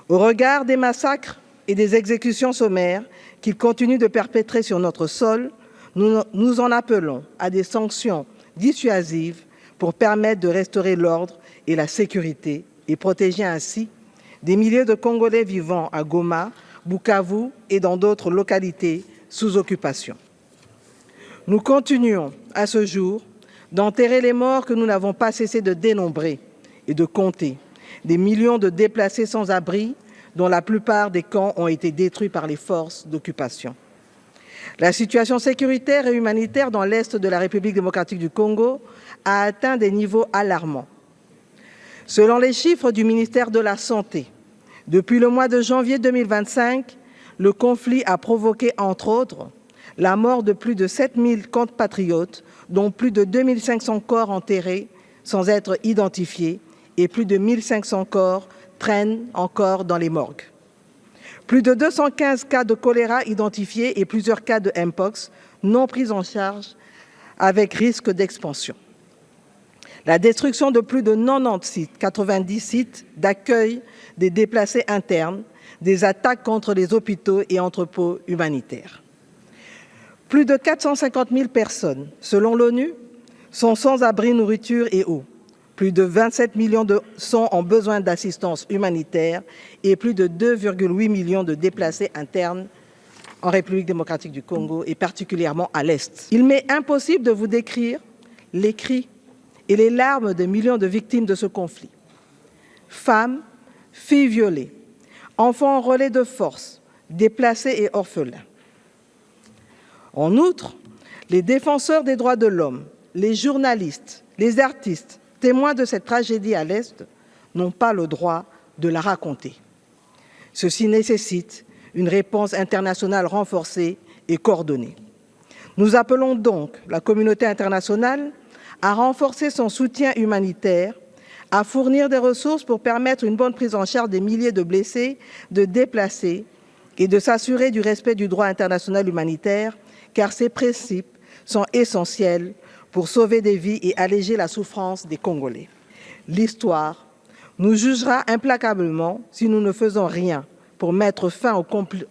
Au regard des massacres et des exécutions sommaires qu'ils continuent de perpétrer sur notre sol, nous en appelons à des sanctions dissuasives pour permettre de restaurer l'ordre et la sécurité et protéger ainsi des milliers de Congolais vivant à Goma, Bukavu et dans d'autres localités sous occupation. Nous continuons à ce jour d'enterrer les morts que nous n'avons pas cessé de dénombrer et de compter, des millions de déplacés sans abri dont la plupart des camps ont été détruits par les forces d'occupation. La situation sécuritaire et humanitaire dans l'est de la République démocratique du Congo a atteint des niveaux alarmants. Selon les chiffres du ministère de la Santé, depuis le mois de janvier 2025, le conflit a provoqué, entre autres, la mort de plus de 7000 compatriotes, dont plus de 2500 corps enterrés sans être identifiés et plus de 1500 corps traînent encore dans les morgues. Plus de 215 cas de choléra identifiés et plusieurs cas de Mpox non pris en charge avec risque d'expansion. La destruction de plus de 90 sites, 90 sites d'accueil des déplacés internes, des attaques contre les hôpitaux et entrepôts humanitaires. Plus de 450 000 personnes, selon l'ONU, sont sans abri, nourriture et eau. Plus de 27 millions sont en besoin d'assistance humanitaire et plus de 2,8 millions de déplacés internes en République démocratique du Congo et particulièrement à l'Est. Il m'est impossible de vous décrire les cris et les larmes de millions de victimes de ce conflit. Femmes, filles violées, enfants en relais de force, déplacés et orphelins. En outre, les défenseurs des droits de l'homme, les journalistes, les artistes, témoins de cette tragédie à l'Est, n'ont pas le droit de la raconter. Ceci nécessite une réponse internationale renforcée et coordonnée. Nous appelons donc la communauté internationale à renforcer son soutien humanitaire, à fournir des ressources pour permettre une bonne prise en charge des milliers de blessés, de déplacés et de s'assurer du respect du droit international humanitaire, car ces principes sont essentiels pour sauver des vies et alléger la souffrance des Congolais. L'histoire nous jugera implacablement si nous ne faisons rien pour mettre fin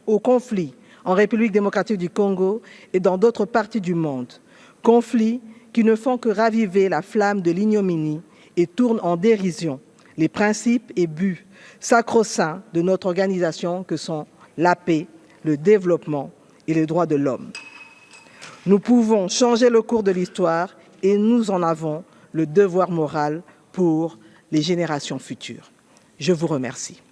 au conflit en République démocratique du Congo et dans d'autres parties du monde, conflits qui ne font que raviver la flamme de l'ignominie et tournent en dérision les principes et buts sacro-saints de notre organisation que sont la paix, le développement et les droits de l'homme. Nous pouvons changer le cours de l'histoire et nous en avons le devoir moral pour les générations futures. Je vous remercie.